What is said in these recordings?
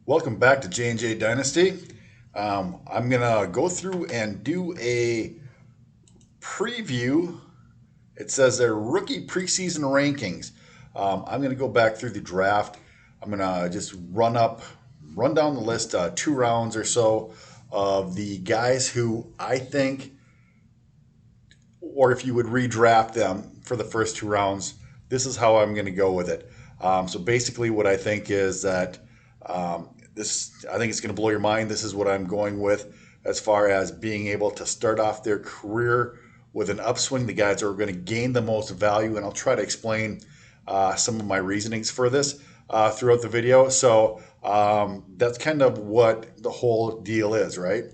Welcome back to J&J Dynasty. I'm going to go through and do a preview. It says their rookie preseason rankings. I'm going to go back through the draft. I'm going to just run down the list, 2 rounds or so of the guys who I think, or if you would redraft them for the first 2 rounds, this is how I'm going to go with it. So basically, what I think is that I think it's going to blow your mind. This is what I'm going with as far as being able to start off their career with an upswing. The guys are going to gain the most value, and I'll try to explain some of my reasonings for this throughout the video. So that's kind of what the whole deal is, right?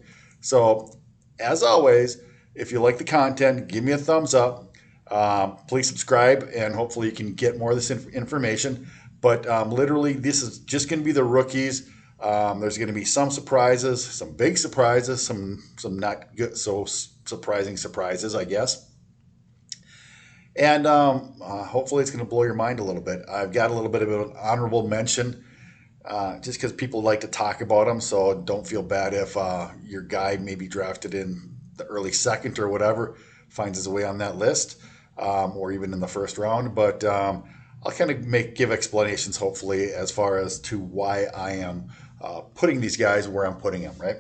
So as always, if you like the content, give me a thumbs up. Please subscribe, and hopefully you can get more of this information. But literally, this is just going to be the rookies. There's going to be some surprises, some big surprises, some not good, so surprising surprises, I guess. And hopefully it's going to blow your mind a little bit. I've got a little bit of an honorable mention just because people like to talk about them. So don't feel bad if your guy may be drafted in the early second or whatever, finds his way on that list, or even in the first round. But I'll kind of give explanations, hopefully, as far as to why I am putting these guys where I'm putting them, right?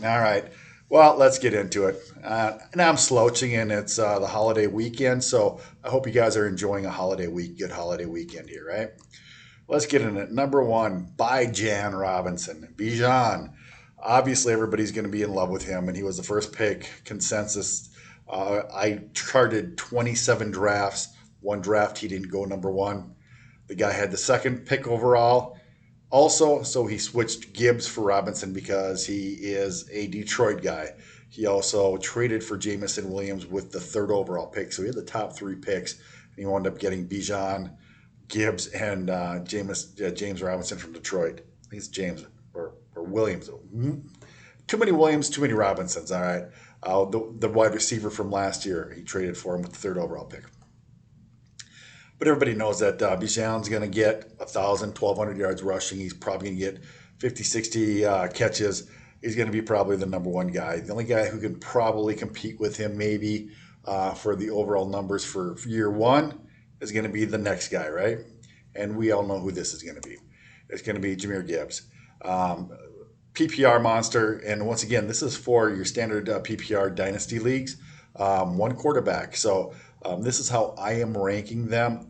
All right. Well, let's get into it. Now I'm slouching, and it's the holiday weekend, so I hope you guys are enjoying a good holiday weekend here, right? Let's get in it. Number 1, Bijan Robinson. Bijan. Obviously, everybody's going to be in love with him, and he was the first pick, consensus. I charted 27 drafts. One draft, he didn't go number 1. The guy had the second pick overall. Also, so he switched Gibbs for Robinson because he is a Detroit guy. He also traded for Jameson Williams with the 3rd overall pick. So he had the top 3 picks, and he wound up getting Bijan, Gibbs, and James Robinson from Detroit. I think it's James or Williams. Too many Williams, too many Robinsons. All right. The wide receiver from last year, he traded for him with the 3rd overall pick. But everybody knows that Bijan's going to get 1,000, 1,200 yards rushing. He's probably going to get 50, 60 catches. He's going to be probably the number 1 guy. The only guy who can probably compete with him maybe for the overall numbers for year 1 is going to be the next guy, right? And we all know who this is going to be. It's going to be Jahmyr Gibbs. PPR monster. And once again, this is for your standard PPR dynasty leagues. 1 quarterback. So this is how I am ranking them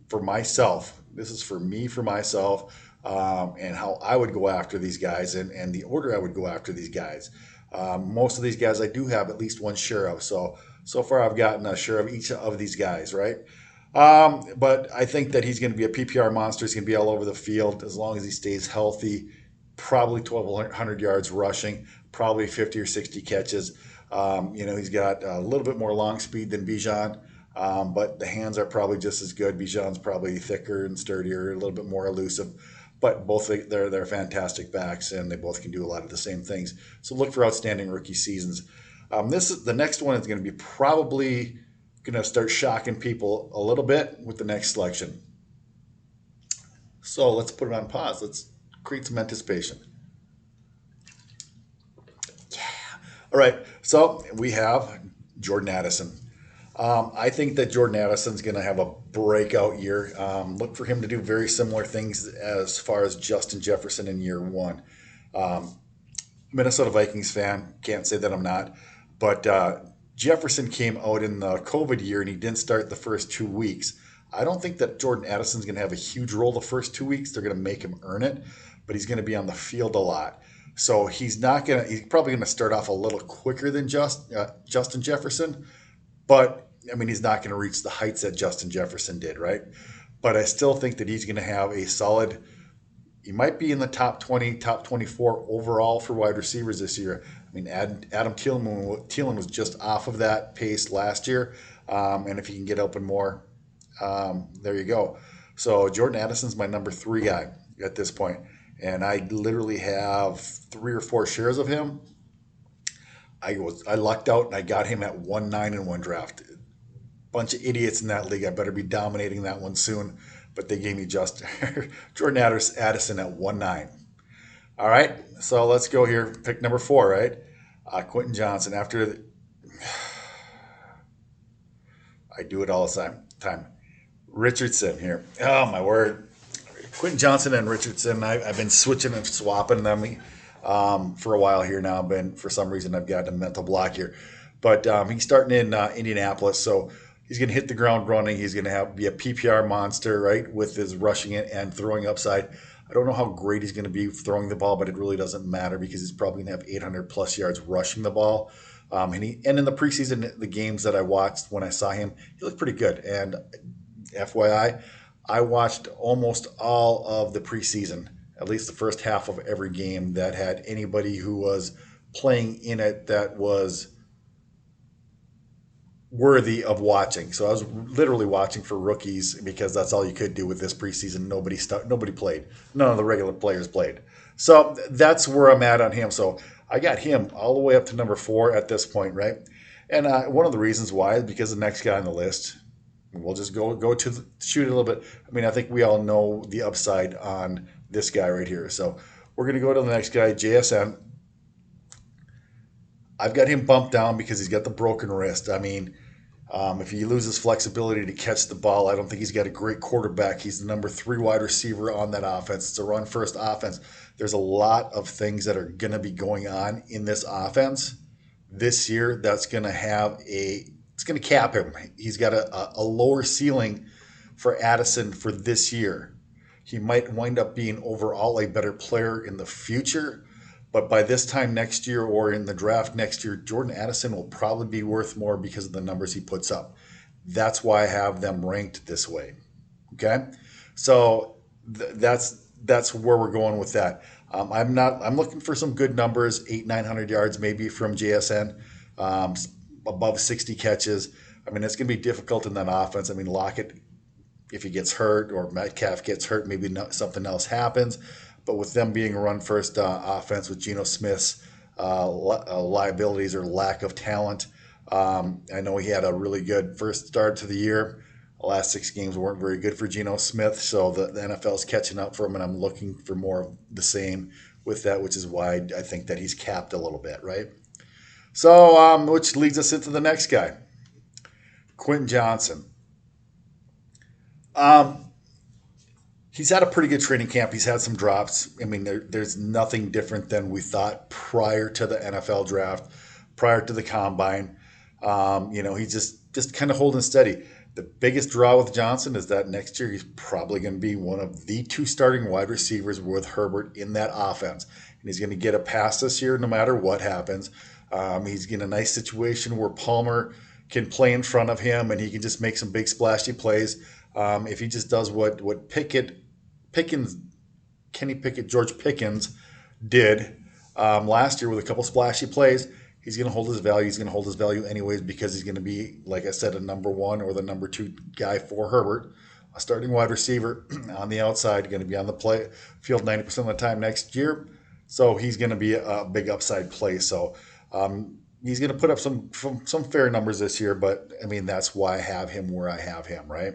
for myself. This is for me, for myself, and how I would go after these guys and the order I would go after these guys. Most of these guys I do have at least 1 share of. So far I've gotten a share of each of these guys, right? But I think that he's going to be a PPR monster. He's going to be all over the field as long as he stays healthy. Probably 1,200 yards rushing, probably 50 or 60 catches. He's got a little bit more long speed than Bijan. But the hands are probably just as good. Bijan's probably thicker and sturdier, a little bit more elusive. But both they're fantastic backs, and they both can do a lot of the same things. So look for outstanding rookie seasons. The next one is going to be probably going to start shocking people a little bit with the next selection. So let's put it on pause. Let's create some anticipation. Yeah. All right. So we have Jordan Addison. I think that Jordan Addison's going to have a breakout year. Look for him to do very similar things as far as Justin Jefferson in year 1. Minnesota Vikings fan, can't say that I'm not. But Jefferson came out in the COVID year, and he didn't start the first 2 weeks. I don't think that Jordan Addison's going to have a huge role the first 2 weeks. They're going to make him earn it, but he's going to be on the field a lot. So he's probably going to start off a little quicker than Justin Jefferson. But I mean, he's not going to reach the heights that Justin Jefferson did, right? But I still think that he's going to have a solid, he might be in the top 20, top 24 overall for wide receivers this year. I mean, Adam Thielen was just off of that pace last year. And if he can get open more, there you go. So Jordan Addison's my number 3 guy at this point. And I literally have 3 or 4 shares of him. I lucked out, and I got him at 1-9 in one draft. Bunch of idiots in that league. I better be dominating that one soon. but they gave me just Jordan Addison at 1.9. All right, so let's go here. Pick number 4, right? Quentin Johnson. I do it all the time. Richardson here. Oh my word. Quentin Johnson and Richardson. I've been switching and swapping them for a while here now. For some reason I've got a mental block here, but he's starting in Indianapolis, so he's going to hit the ground running. He's going to be a PPR monster, right, with his rushing it and throwing upside. I don't know how great he's going to be throwing the ball, but it really doesn't matter because he's probably going to have 800 plus yards rushing the ball. And in the preseason, the games that I watched when I saw him, he looked pretty good. And FYI, I watched almost all of the preseason, at least the first half of every game that had anybody who was playing in it that was worthy of watching. So I was literally watching for rookies because that's all you could do with this preseason. Nobody played. None of the regular players played. So that's where I'm at on him. So I got him all the way up to number 4 at this point, right? And one of the reasons why is because the next guy on the list, we'll just go to shoot it a little bit. I mean, I think we all know the upside on this guy right here. So we're going to go to the next guy, JSN. I've got him bumped down because he's got the broken wrist. I mean, if he loses flexibility to catch the ball, I don't think he's got a great quarterback. He's the number 3 wide receiver on that offense. It's a run-first offense. There's a lot of things that are going to be going on in this offense this year that's going to it's going to cap him. He's got a lower ceiling for Addison for this year. He might wind up being overall a better player in the future, but by this time next year or in the draft next year, Jordan Addison will probably be worth more because of the numbers he puts up. That's why I have them ranked this way. Okay, so that's where we're going with that. I'm looking for some good numbers, 800-900 yards maybe from JSN, above 60 catches. I mean, it's going to be difficult in that offense. I mean, Lockett, if he gets hurt or Metcalf gets hurt, maybe something else happens. But with them being a run-first offense with Geno Smith's liabilities or lack of talent, I know he had a really good first start to the year. The last 6 games weren't very good for Geno Smith, so the NFL's catching up for him, and I'm looking for more of the same with that, which is why I think that he's capped a little bit, right? So, which leads us into the next guy, Quentin Johnson. He's had a pretty good training camp. He's had some drops. I mean, there's nothing different than we thought prior to the NFL draft, prior to the combine. He's just kind of holding steady. The biggest draw with Johnson is that next year he's probably going to be one of the 2 starting wide receivers with Herbert in that offense. And he's going to get a pass this year no matter what happens. He's in a nice situation where Palmer can play in front of him and he can just make some big splashy plays. If he just does what George Pickens did last year with a couple splashy plays, he's going to hold his value. He's going to hold his value anyways because he's going to be, like I said, a number 1 or the number 2 guy for Herbert, a starting wide receiver on the outside, going to be on the play field 90% of the time next year. So he's going to be a big upside play. So he's going to put up some fair numbers this year, but I mean, that's why I have him where I have him, right?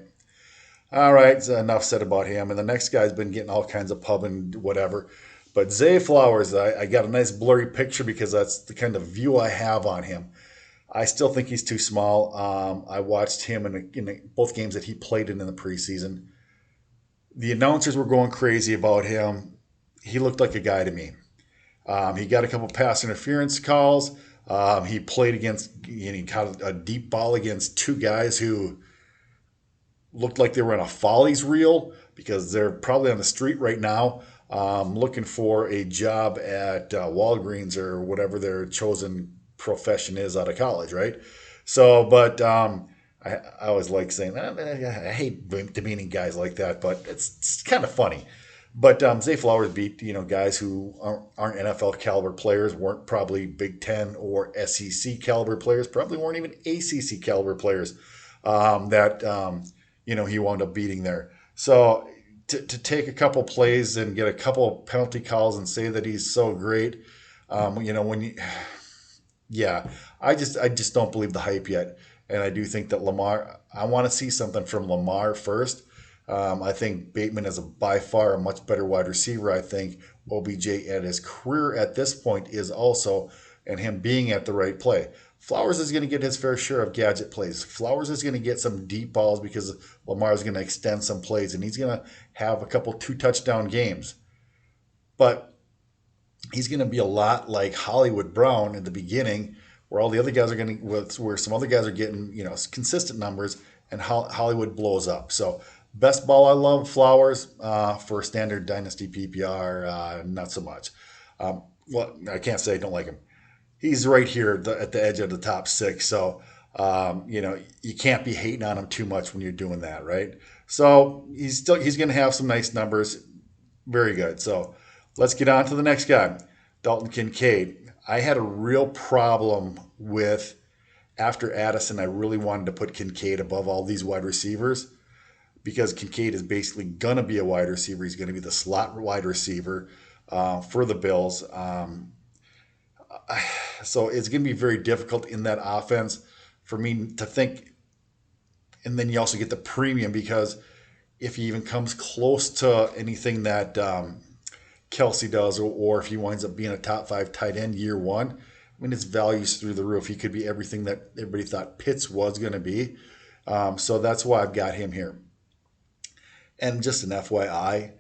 All right, so enough said about him. And the next guy's been getting all kinds of pub and whatever. But Zay Flowers, I got a nice blurry picture because that's the kind of view I have on him. I still think he's too small. I watched him in both games that he played in the preseason. The announcers were going crazy about him. He looked like a guy to me. He got a couple pass interference calls. He played he caught a deep ball against 2 guys who looked like they were in a Follies reel because they're probably on the street right now looking for a job at Walgreens or whatever their chosen profession is out of college, right? So, but I always like saying, I hate demeaning guys like that, but it's kind of funny. But Zay Flowers beat guys who aren't NFL caliber players, weren't probably Big Ten or SEC caliber players, probably weren't even ACC caliber players he wound up beating there. So to take a couple plays and get a couple penalty calls and say that he's so great, I just don't believe the hype yet. And I do think that Lamar, I want to see something from Lamar first. I think Bateman is by far a much better wide receiver. I think OBJ at his career at this point is also, and him being at the right play. Flowers is going to get his fair share of gadget plays. Flowers is going to get some deep balls because Lamar is going to extend some plays, and he's going to have a couple 2 touchdown games. But he's going to be a lot like Hollywood Brown in the beginning, where all the other guys are going to, where some other guys are getting, consistent numbers, and Hollywood blows up. So best ball I love, Flowers. For standard dynasty PPR, not so much. Well, I can't say I don't like him. He's right here at the edge of the top 6. So, you can't be hating on him too much when you're doing that, right? So he's going to have some nice numbers. Very good. So let's get on to the next guy, Dalton Kincaid. I had a real problem with, after Addison, I really wanted to put Kincaid above all these wide receivers because Kincaid is basically going to be a wide receiver. He's going to be the slot wide receiver for the Bills. So it's going to be very difficult in that offense for me to think. And then you also get the premium because if he even comes close to anything that Kelsey does, or if he winds up being a top 5 tight end year one, I mean, his value's through the roof. He could be everything that everybody thought Pitts was going to be. So that's why I've got him here. And just an FYI,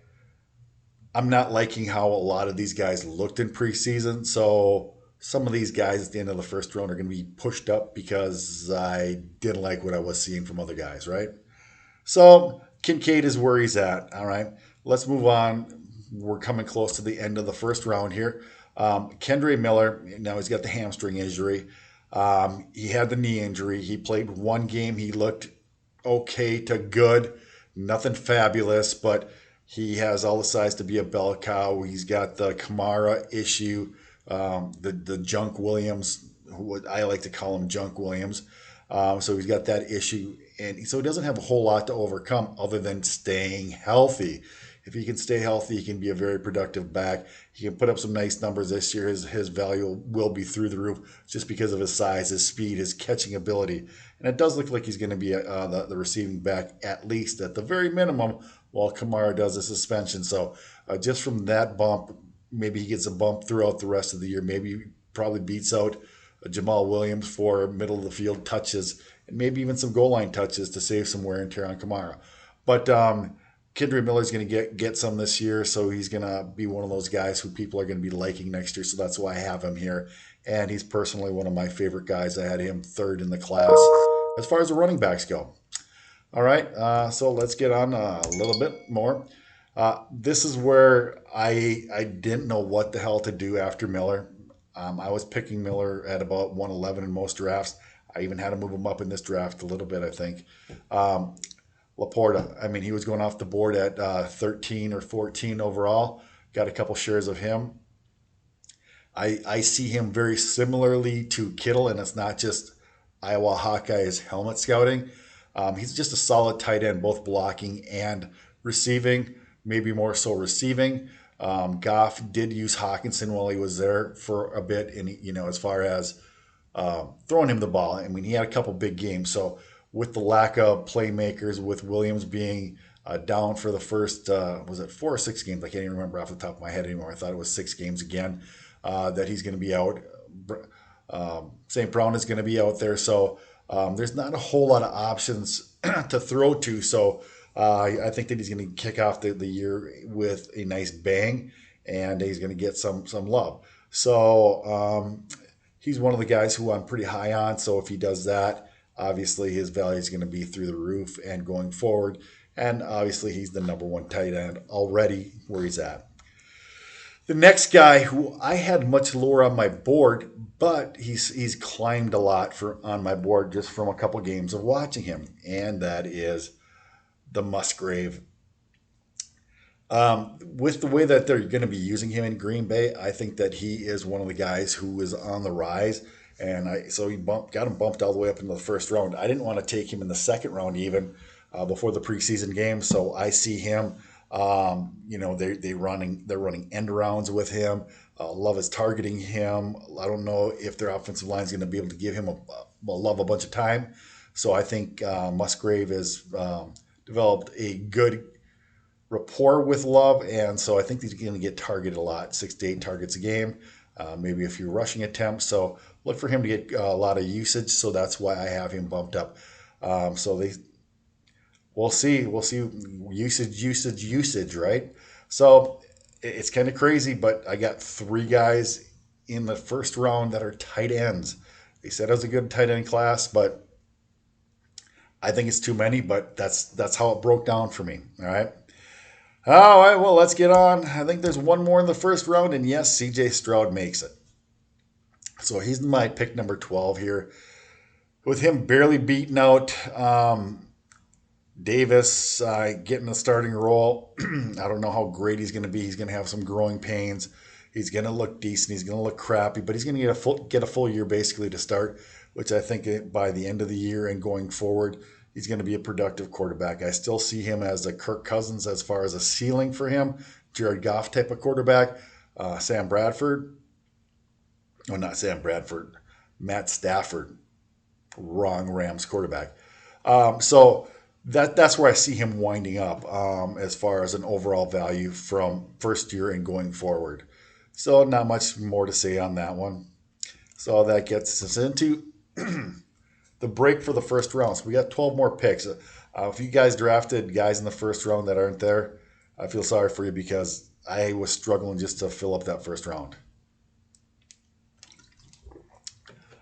I'm not liking how a lot of these guys looked in preseason. So some of these guys at the end of the first round are going to be pushed up because I didn't like what I was seeing from other guys, right? So Kincaid is where he's at. All right, let's move on. We're coming close to the end of the first round here. Kendre Miller, now he's got the hamstring injury. He had the knee injury. He played one game. He looked okay to good. Nothing fabulous, but he has all the size to be a bell cow. He's got the Kamara issue, the Junk Williams, who I like to call him Junk Williams. So he's got that issue. And so he doesn't have a whole lot to overcome other than staying healthy. If he can stay healthy, he can be a very productive back. He can put up some nice numbers this year. His value will be through the roof just because of his size, his speed, his catching ability. And it does look like he's going to be the receiving back, at least at the very minimum, while Kamara does a suspension. So just from that bump, maybe he gets a bump throughout the rest of the year. Maybe he probably beats out Jamal Williams for middle of the field touches, and maybe even some goal line touches to save some wear and tear on Kamara. But Kendre Miller's going to get some this year, so he's going to be one of those guys who people are going to be liking next year. So that's why I have him here, and he's personally one of my favorite guys. I had him third in the class as far as the running backs go. All right, so let's get on a little bit more. This is where I didn't know what the hell to do after Miller. I was picking Miller at about 111 in most drafts. I even had to move him up in this draft a little bit, I think. Laporta, I mean, he was going off the board at 13 or 14 overall. Got a couple shares of him. I see him very similarly to Kittle, and it's not just Iowa Hawkeyes helmet scouting. He's just a solid tight end, both blocking and receiving, maybe more so receiving. Goff did use Hawkinson while he was there for a bit, and as far as throwing him the ball, I mean, he had a couple big games. So with the lack of playmakers, with Williams being down for the first, was it 4 or 6 games? I can't even remember off the top of my head anymore. I thought it was 6 games again that he's going to be out. St. Brown is going to be out there. So there's not a whole lot of options to throw to. So I think that he's going to kick off the year with a nice bang, and he's going to get some love. So he's one of the guys who I'm pretty high on. So if he does that, obviously his value is going to be through the roof and going forward. And obviously he's the number 1 tight end already where he's at. The next guy who I had much lower on my board, but he's climbed a lot on my board just from a couple games of watching him, and that is the Musgrave. With the way that they're going to be using him in Green Bay, I think that he is one of the guys who is on the rise. And so he got him bumped all the way up into the first round. I didn't want to take him in the second round even before the preseason game. So I see him. They're running end rounds with him. Love is targeting him. I don't know if their offensive line is going to be able to give him a bunch of time. So I think Musgrave is developed a good rapport with Love, and so I think he's going to get targeted a lot, 6 to 8 targets a game, maybe a few rushing attempts. So look for him to get a lot of usage. So that's why I have him bumped up. We'll see, usage, right? So it's kind of crazy, but I got 3 guys in the first round that are tight ends. They said it was a good tight end class, but I think it's too many. But that's how it broke down for me. All right. All right, well, let's get on. I think there's one more in the first round, and yes, CJ Stroud makes it. So he's my pick number 12 here. With him barely beating out Davis, getting a starting role. I don't know how great he's going to be. He's going to have some growing pains. He's going to look decent. He's going to look crappy, but he's going to get a full year basically to start, which I think by the end of the year and going forward, he's going to be a productive quarterback. I still see him as a Kirk Cousins as far as a ceiling for him, Jared Goff type of quarterback. Sam Bradford, well, not Sam Bradford, Matt Stafford, wrong Rams quarterback. So that's where I see him winding up as far as an overall value from first year and going forward. So not much more to say on that one. So that gets us into the break for the first round. So we got 12 more picks. If you guys drafted guys in the first round that aren't there, I feel sorry for you because I was struggling just to fill up that first round.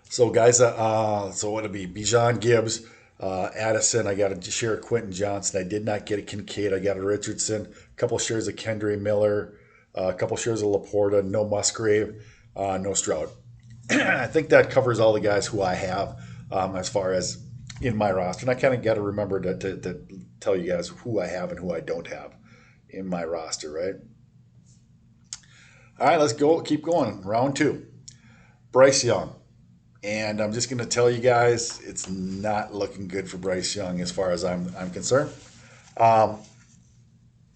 So guys, so it'll be Bijan Gibbs, Addison. I got a share of Quentin Johnson. I did not get a Kincaid. I got a Richardson. A couple shares of Kendre Miller. A couple shares of Laporta. No Musgrave. No Stroud. I think that covers all the guys who I have as far as in my roster. And I kind of got to remember to tell you guys who I have and who I don't have in my roster, right? All right, let's go. Keep going. Round 2. Bryce Young. And I'm just going to tell you guys, it's not looking good for Bryce Young as far as I'm concerned.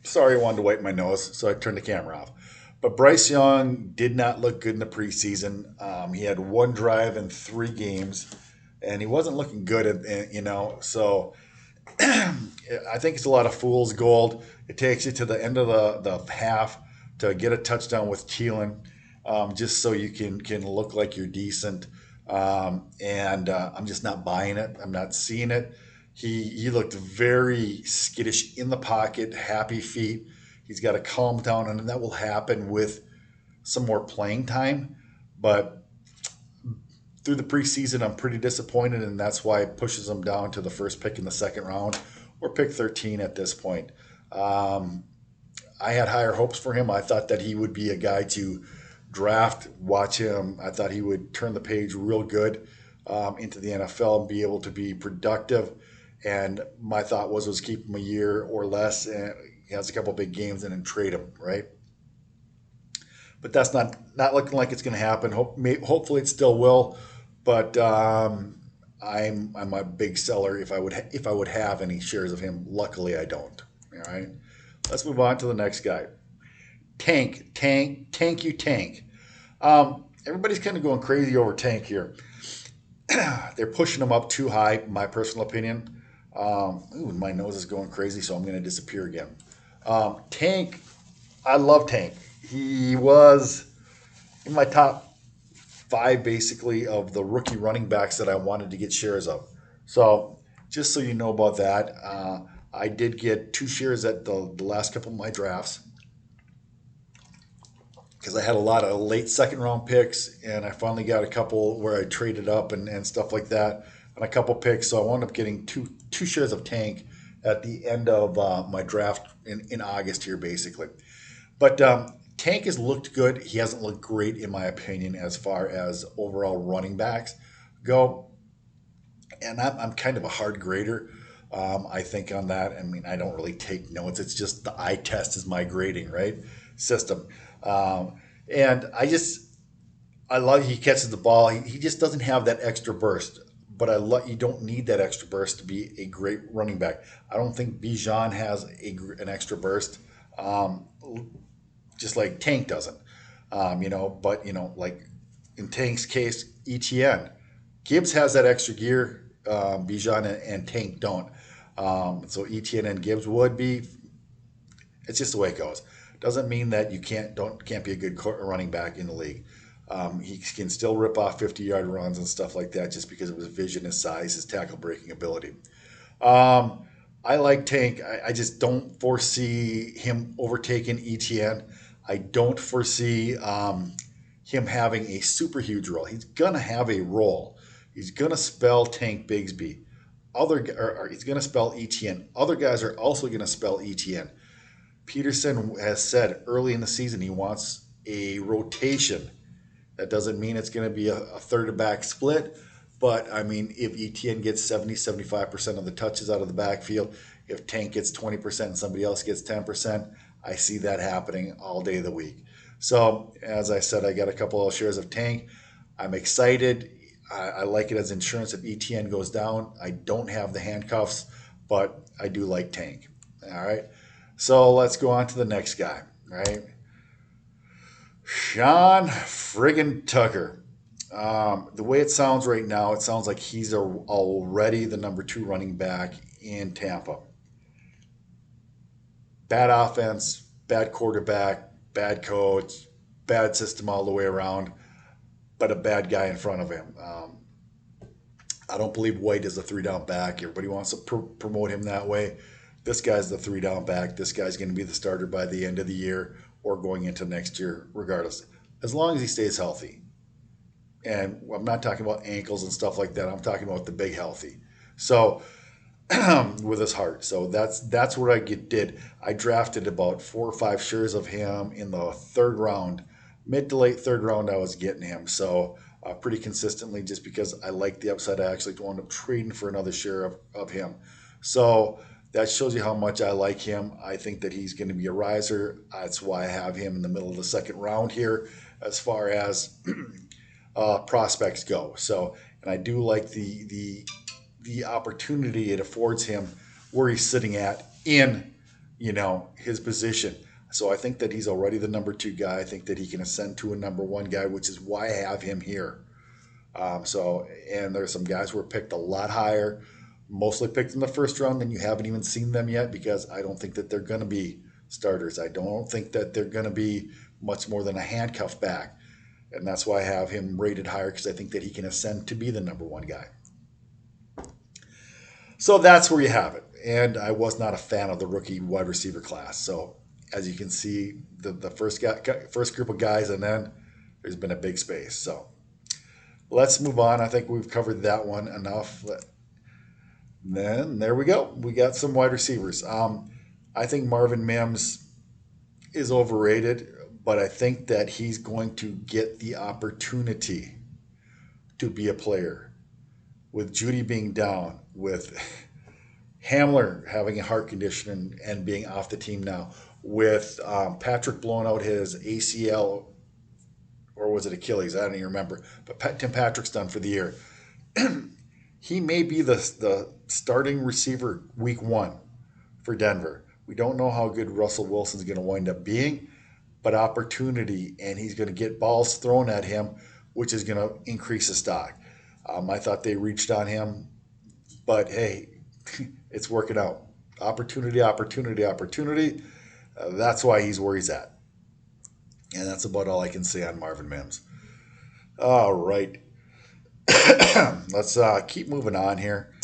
Sorry, I wanted to wipe my nose, so I turned the camera off. But Bryce Young did not look good in the preseason. He had 1 drive in 3 games, and he wasn't looking good, So I think it's a lot of fool's gold. It takes you to the end of the half to get a touchdown with Thielen, just so you can look like you're decent. I'm just not buying it. I'm not seeing it. He looked very skittish in the pocket, happy feet. He's got to calm down, and that will happen with some more playing time. But through the preseason, I'm pretty disappointed, and that's why it pushes him down to the first pick in the second round, or pick 13 at this point. I had higher hopes for him. I thought that he would be a guy to draft, watch him. I thought he would turn the page real good into the NFL and be able to be productive. And my thought was keep him a year or less, and he has a couple big games, and then trade him, right? But that's not looking like it's going to happen. Hopefully, it still will. But I'm a big seller if I would have any shares of him. Luckily, I don't. All right, let's move on to the next guy. Tank. Everybody's kind of going crazy over Tank here. They're pushing him up too high, my personal opinion. My nose is going crazy, so I'm going to disappear again. Tank, I love Tank. He was in my top 5, basically, of the rookie running backs that I wanted to get shares of. So just so you know about that, I did get 2 shares at the last couple of my drafts, because I had a lot of late second round picks, and I finally got a couple where I traded up and stuff like that, and a couple picks. So I wound up getting two shares of Tank at the end of my draft in August here, basically. But Tank has looked good. He hasn't looked great, in my opinion, as far as overall running backs go. And I'm kind of a hard grader, I think, on that. I mean, I don't really take notes. It's just the eye test is my grading, right, system. And I love he catches the ball. He just doesn't have that extra burst. But you don't need that extra burst to be a great running back. I don't think Bijan has an extra burst, just like Tank doesn't. But like in Tank's case, ETN, Gibbs has that extra gear. Bijan and Tank don't. So ETN and Gibbs would be. It's just the way it goes. Doesn't mean that you can't be a good running back in the league. He can still rip off 50-yard runs and stuff like that just because of his vision, his size, his tackle breaking ability. I like Tank. I just don't foresee him overtaking ETN. I don't foresee him having a super huge role. He's gonna have a role. He's gonna spell Tank Bigsby. He's gonna spell ETN. Other guys are also gonna spell ETN. Peterson has said early in the season he wants a rotation. That doesn't mean it's going to be a third back split, but I mean, if ETN gets 75% of the touches out of the backfield, if Tank gets 20% and somebody else gets 10%, I see that happening all day of the week. So, as I said, I got a couple of shares of Tank. I'm excited. I like it as insurance if ETN goes down. I don't have the handcuffs, but I do like Tank. All right. So let's go on to the next guy, right? Sean friggin' Tucker. The way it sounds right now, it sounds like he's already the number 2 running back in Tampa. Bad offense, bad quarterback, bad coach, bad system all the way around, but a bad guy in front of him. I don't believe White is a 3-down back. Everybody wants to promote him that way. This guy's the 3-down back. This guy's going to be the starter by the end of the year or going into next year, regardless, as long as he stays healthy. And I'm not talking about ankles and stuff like that. I'm talking about the big healthy. So with his heart. So that's what I did. I drafted about 4 or 5 shares of him in the 3rd round, mid to late 3rd round. I was getting him. So pretty consistently, just because I like the upside. I actually wound up trading for another share of him. So that shows you how much I like him. I think that he's going to be a riser. That's why I have him in the middle of the 2nd round here as far as prospects go. So, and I do like the opportunity it affords him where he's sitting at in, his position. So I think that he's already the number 2 guy. I think that he can ascend to a number 1 guy, which is why I have him here. And there's some guys who were picked a lot higher, mostly picked in the 1st round, and you haven't even seen them yet because I don't think that they're going to be starters. I don't think that they're going to be much more than a handcuff back. And that's why I have him rated higher, because I think that he can ascend to be the number 1 guy. So that's where you have it. And I was not a fan of the rookie wide receiver class. So as you can see, the first group of guys, and then there's been a big space. So let's move on. I think we've covered that one enough. Then there we go. We got some wide receivers. I think Marvin Mims is overrated, but I think that he's going to get the opportunity to be a player. With Judy being down, with Hamler having a heart condition and being off the team now, with Patrick blowing out his ACL, or was it Achilles? I don't even remember. But Tim Patrick's done for the year. He may be the starting receiver week 1 for Denver. We don't know how good Russell Wilson's going to wind up being, but opportunity, and he's going to get balls thrown at him, which is going to increase his stock. I thought they reached on him, but hey, it's working out. Opportunity. That's why he's where he's at. And that's about all I can say on Marvin Mims. All right. Let's keep moving on here.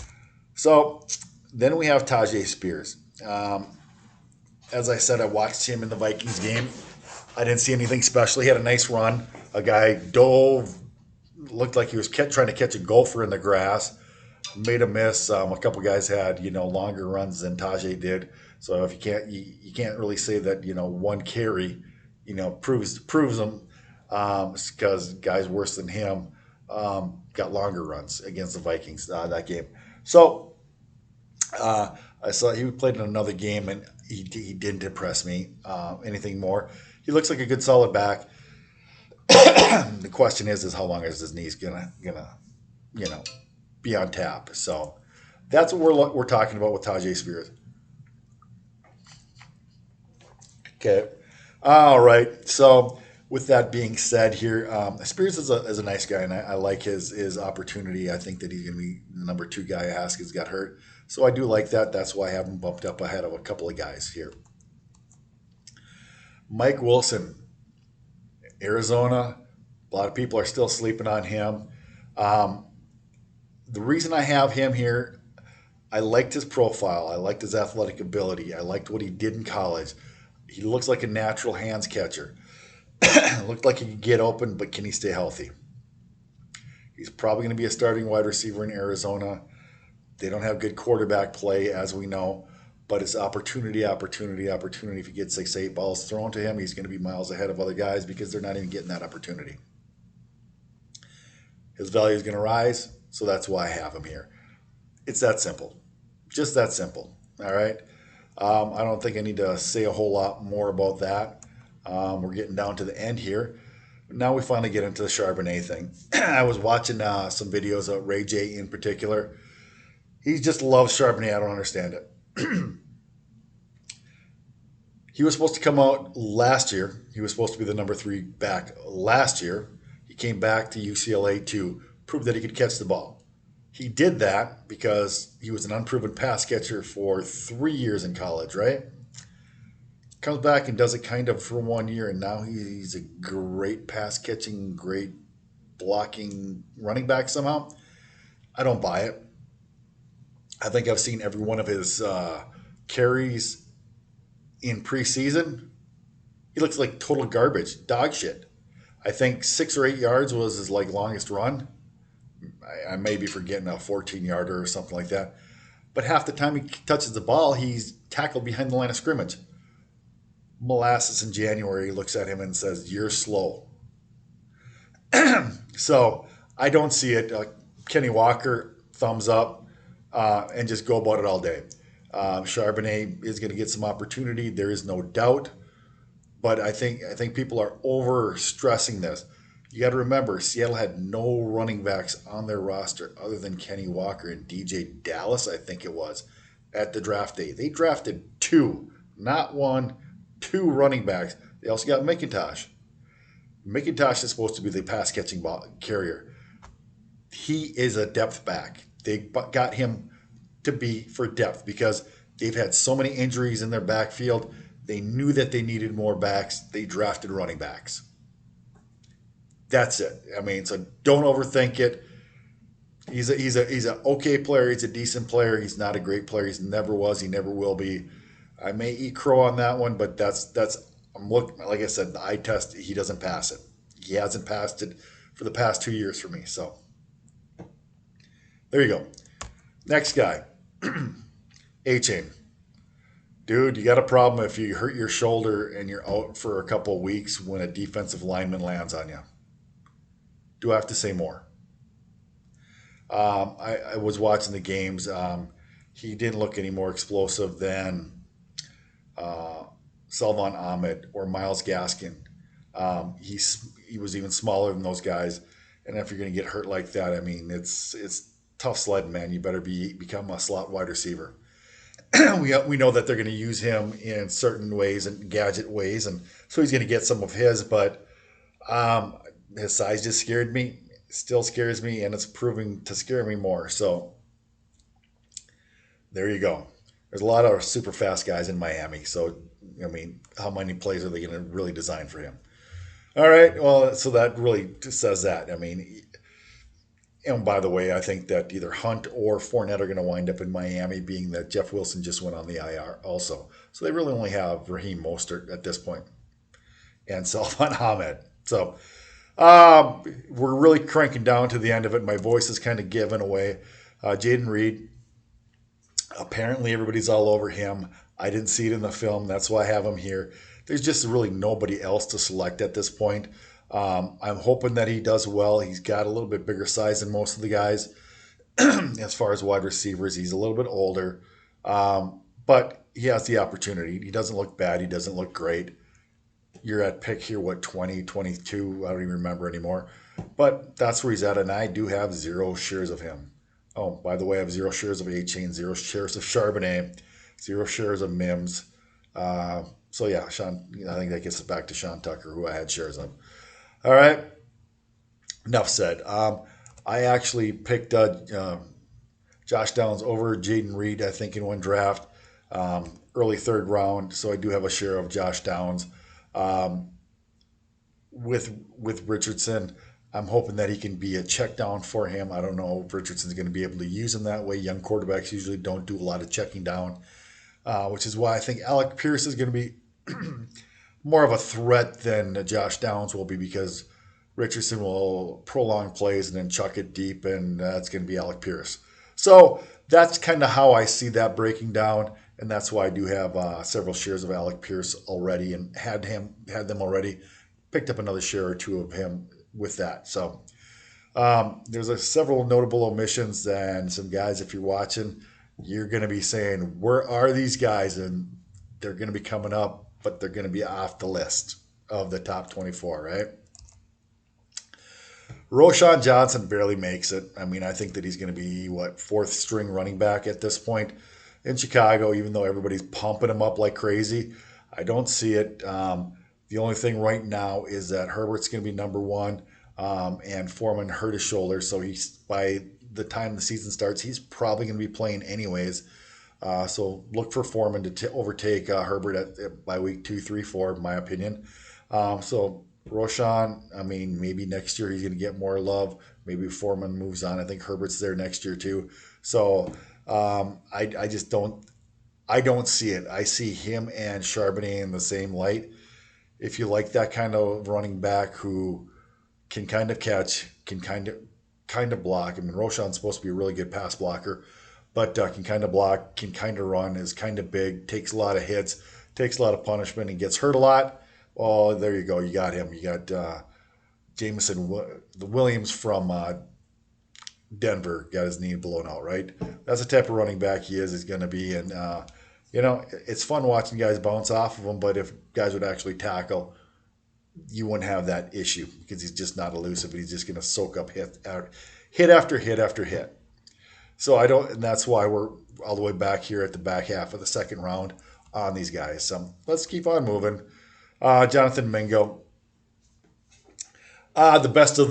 So then we have Tajay Spears. As I said, I watched him in the Vikings game. I didn't see anything special. He had a nice run. A guy dove, looked like he was trying to catch a gopher in the grass. Made a miss. A couple guys had longer runs than Tajay did. So if you can't really say that one carry proves them, because guys worse than him got longer runs against the Vikings that game. So I saw he played in another game, and he didn't impress me anything more. He looks like a good solid back. The question is how long is his knees gonna be on tap? So that's what we're talking about with Tajay Spears. Okay, all right. So with that being said, here Spears is a nice guy, and I like his opportunity. I think that he's going to be the number 2 guy. Haskins got hurt, So I do like that. That's why I have him bumped up ahead of a couple of guys here. Mike Wilson, Arizona. A lot of people are still sleeping on him. Um, the reason I have him here, I liked his profile. I liked his athletic ability. I liked what he did in college. He looks like a natural hands catcher. Looked like he could get open, but can he stay healthy? He's probably going to be a starting wide receiver in Arizona. They don't have good quarterback play, as we know, but it's opportunity, opportunity, opportunity. If he gets 6-8 balls thrown to him, he's going to be miles ahead of other guys because they're not even getting that opportunity. His value is going to rise, so that's why I have him here. It's that simple. Just that simple. All right. I don't think I need to say a whole lot more about that. We're getting down to the end here. Now we finally get into the Charbonnet thing. I was watching some videos of Ray J in particular. He just loves Charbonnet. I don't understand it. He was supposed to come out last year. He was supposed to be the number 3 back last year. He came back to UCLA to prove that he could catch the ball. He did that because he was an unproven pass catcher for 3 years in college, right? Comes back and does it kind of for 1 year, and now he's a great pass catching, great blocking running back somehow. I don't buy it. I think I've seen every one of his carries in preseason. He looks like total garbage, dog shit. I think 6 or 8 yards was his longest run. I may be forgetting a 14-yarder or something like that. But half the time he touches the ball, he's tackled behind the line of scrimmage. Molasses in January looks at him and says, "You're slow." So I don't see it. Kenny Walker, thumbs up, and just go about it all day. Charbonnet is going to get some opportunity. There is no doubt. But I think people are over stressing this. You got to remember, Seattle had no running backs on their roster other than Kenny Walker and DJ Dallas, I think it was, at the draft day. They drafted 2, not 1, 2 running backs. They also got McIntosh. McIntosh is supposed to be the pass catching carrier. He is a depth back. They got him to be for depth because they've had so many injuries in their backfield. They knew that they needed more backs. They drafted running backs. That's it. I mean, so don't overthink it. He's an okay player. He's a decent player. He's not a great player. He never was. He never will be. I may eat crow on that one, but that's I'm looking, like I said, the eye test. He doesn't pass it. He hasn't passed it for the past 2 years for me. So there you go. Next guy, A-Chain. Dude, you got a problem if you hurt your shoulder and you're out for a couple of weeks when a defensive lineman lands on you. Do I have to say more? I was watching the games. He didn't look any more explosive than Salvon Ahmed or Myles Gaskin. He was even smaller than those guys. And if you're going to get hurt like that, I mean, it's tough sledding, man. You better become a slot wide receiver. We know that they're going to use him in certain ways and gadget ways, and so he's going to get some of his. But his size just scared me, still scares me, and it's proving to scare me more. So there you go. There's a lot of super fast guys in Miami. So I mean, how many plays are they going to really design for him? All right. Well, so that really says that. I mean. And by the way, I think that either Hunt or Fournette are going to wind up in Miami, being that Jeff Wilson just went on the IR also. So they really only have Raheem Mostert at this point and Salvon Ahmed. So we're really cranking down to the end of it. My voice is kind of giving away. Jaden Reed, apparently everybody's all over him. I didn't see it in the film. That's why I have him here. There's just really nobody else to select at this point. I'm hoping that he does well. He's got a little bit bigger size than most of the guys. As far as wide receivers, he's a little bit older. But he has the opportunity. He doesn't look bad. He doesn't look great. You're at pick here, 20, 22? I don't even remember anymore. But that's where he's at, and I do have 0 shares of him. Oh, by the way, I have 0 shares of A-Chain, 0 shares of Charbonnet, 0 shares of Mims. So yeah, Sean. I think that gets us back to Sean Tucker, who I had shares of. All right. Enough said. I actually picked Jalen Josh Downs over Jaden Reed, I think, in one draft, early third round. So I do have a share of Josh Downs. Um, with Richardson, I'm hoping that he can be a check down for him. I don't know if Richardson's going to be able to use him that way. Young quarterbacks usually don't do a lot of checking down, which is why I think Alec Pierce is going to be more of a threat than Josh Downs will be, because Richardson will prolong plays and then chuck it deep, and that's going to be Alec Pierce. So that's kind of how I see that breaking down, and that's why I do have several shares of Alec Pierce already, and had them already. Picked up another share or two of him with that. So there's several notable omissions, and some guys, if you're watching, you're going to be saying, where are these guys? And they're going to be coming up, but they're going to be off the list of the top 24, right? Roschon Johnson barely makes it. I mean, I think that he's going to be, fourth string running back at this point in Chicago, even though everybody's pumping him up like crazy. I don't see it. The only thing right now is that Herbert's going to be number one, and Foreman hurt his shoulder. So by the time the season starts, he's probably going to be playing anyways. So look for Foreman to overtake Herbert by week 2, 3, 4, in my opinion. So Roschon, I mean, maybe next year he's going to get more love. Maybe Foreman moves on. I think Herbert's there next year too. So I just don't see it. I see him and Charbonnet in the same light. If you like that kind of running back who can kind of catch, can kind of block. I mean, Roschon's supposed to be a really good pass blocker, but can kind of block, can kind of run, is kind of big, takes a lot of hits, takes a lot of punishment, and gets hurt a lot. Well, there you go. You got him. You got Jameson Williams from Denver, got his knee blown out, right? That's the type of running back he is going to be. And, it's fun watching guys bounce off of him, but if guys would actually tackle, you wouldn't have that issue, because he's just not elusive. He's just going to soak up hit after hit after hit. So and that's why we're all the way back here at the back half of the second round on these guys. So let's keep on moving. Jonathan Mingo, the best of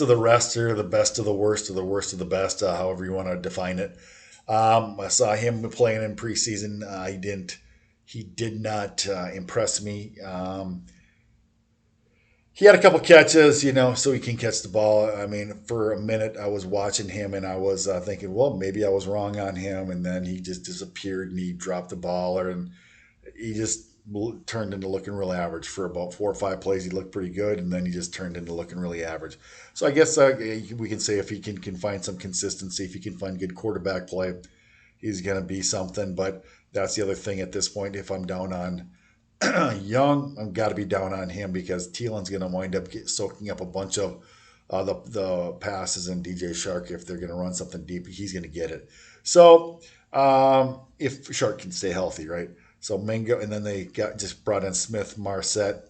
the rest, or the best of the worst, or the worst of the best, however you want to define it. I saw him playing in preseason. He did not impress me. He had a couple catches, so he can catch the ball. I mean, for a minute I was watching him and I was thinking, well, maybe I was wrong on him. And then he just disappeared and he dropped the ball, and he just turned into looking really average. For about 4 or 5 plays, he looked pretty good, and then he just turned into looking really average. So I guess we can say if he can find some consistency, if he can find good quarterback play, he's going to be something. But that's the other thing at this point. If I'm down on Young, I've got to be down on him, because Thielen's going to wind up soaking up a bunch of the passes, and DJ Shark, if they're going to run something deep, he's going to get it. So if Shark can stay healthy, right? So Mingo, and then they just brought in Smith Marset,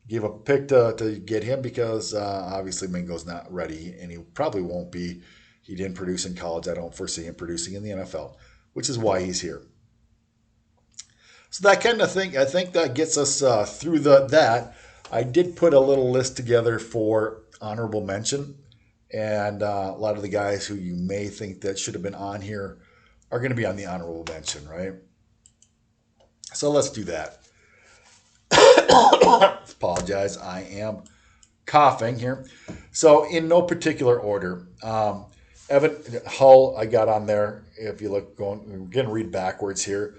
gave a pick to get him, because obviously Mingo's not ready, and he probably won't be. He didn't produce in college. I don't foresee him producing in the NFL, which is why he's here. So that kind of thing, I think that gets us through that. I did put a little list together for honorable mention, and a lot of the guys who you may think that should have been on here are going to be on the honorable mention, right? So let's do that. Apologize, I am coughing here. So in no particular order, Evan Hull, I got on there. If you look, we're going to read backwards here.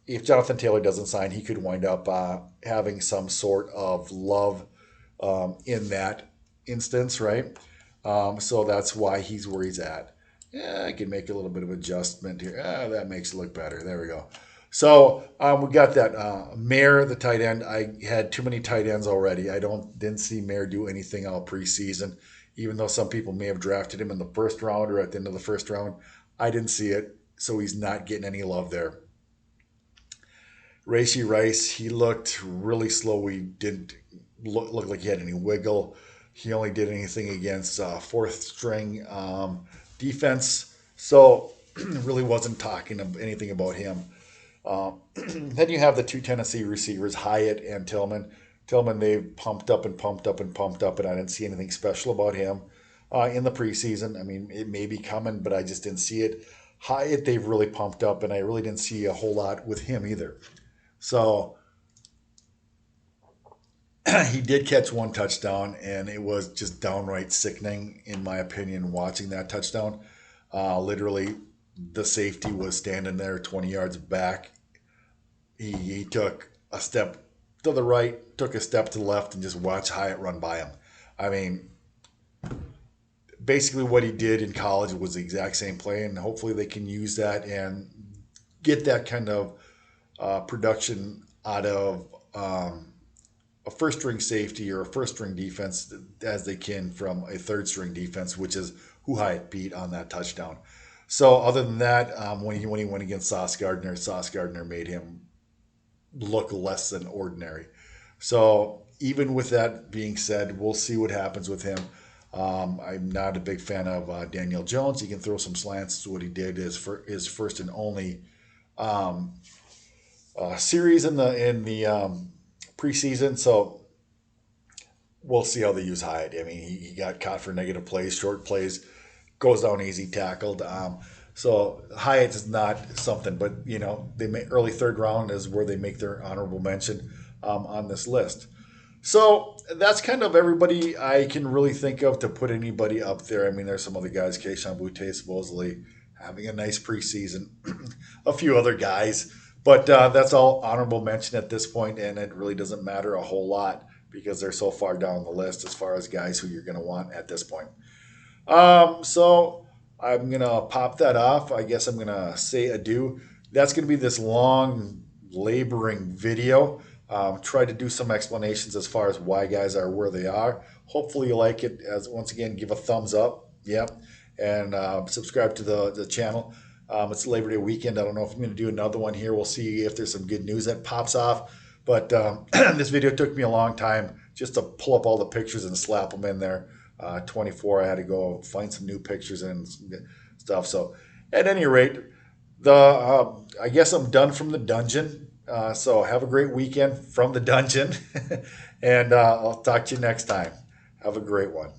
If Jonathan Taylor doesn't sign, he could wind up having some sort of love in that instance, right? So that's why he's where he's at. Yeah, I can make a little bit of adjustment here. That makes it look better. There we go. So we got that Mayer, the tight end. I had too many tight ends already. I didn't see Mayer do anything all preseason, even though some people may have drafted him in the first round or at the end of the first round. I didn't see it, so he's not getting any love there. Rashee Rice, he looked really slow. He didn't look like he had any wiggle. He only did anything against fourth string defense, so really wasn't talking anything about him. Then you have the 2 Tennessee receivers, Hyatt and Tillman. Tillman, they pumped up, and I didn't see anything special about him. in the preseason. I mean, it may be coming, but I just didn't see it. Hyatt, they've really pumped up, and I really didn't see a whole lot with him either. So he did catch one touchdown, and it was just downright sickening, in my opinion, watching that touchdown. Literally, the safety was standing there 20 yards back. He took a step to the right, took a step to the left, and just watched Hyatt run by him. I mean, basically what he did in college was the exact same play, and hopefully they can use that and get that kind of production out of a first string safety or a first string defense as they can from a third string defense, which is who Hyatt beat on that touchdown. So other than that, when he went against Sauce Gardner made him look less than ordinary. So even with that being said, we'll see what happens with him. I'm not a big fan of Daniel Jones. He can throw some slants. What he did is for his first and only series in the preseason. So we'll see how they use Hyatt. I mean, he got caught for negative plays, short plays, goes down easy, tackled. So Hyatt is not something, but they make early third round is where they make their honorable mention on this list. So that's kind of everybody I can really think of to put anybody up there. I mean, there's some other guys, Keishon Butte supposedly having a nice preseason, a few other guys, but that's all honorable mention at this point, and it really doesn't matter a whole lot because they're so far down the list as far as guys who you're going to want at this point. So I'm going to pop that off. I guess I'm going to say adieu. That's going to be this long, laboring video. Try to do some explanations as far as why guys are where they are. Hopefully you like it. As once again, give a thumbs up. Yep. And subscribe to the channel. It's Labor Day weekend. I don't know if I'm going to do another one here. We'll see if there's some good news that pops off. But this video took me a long time just to pull up all the pictures and slap them in there. 24, I had to go find some new pictures and stuff. So at any rate, I guess I'm done from the dungeon. So have a great weekend from the dungeon. And I'll talk to you next time. Have a great one.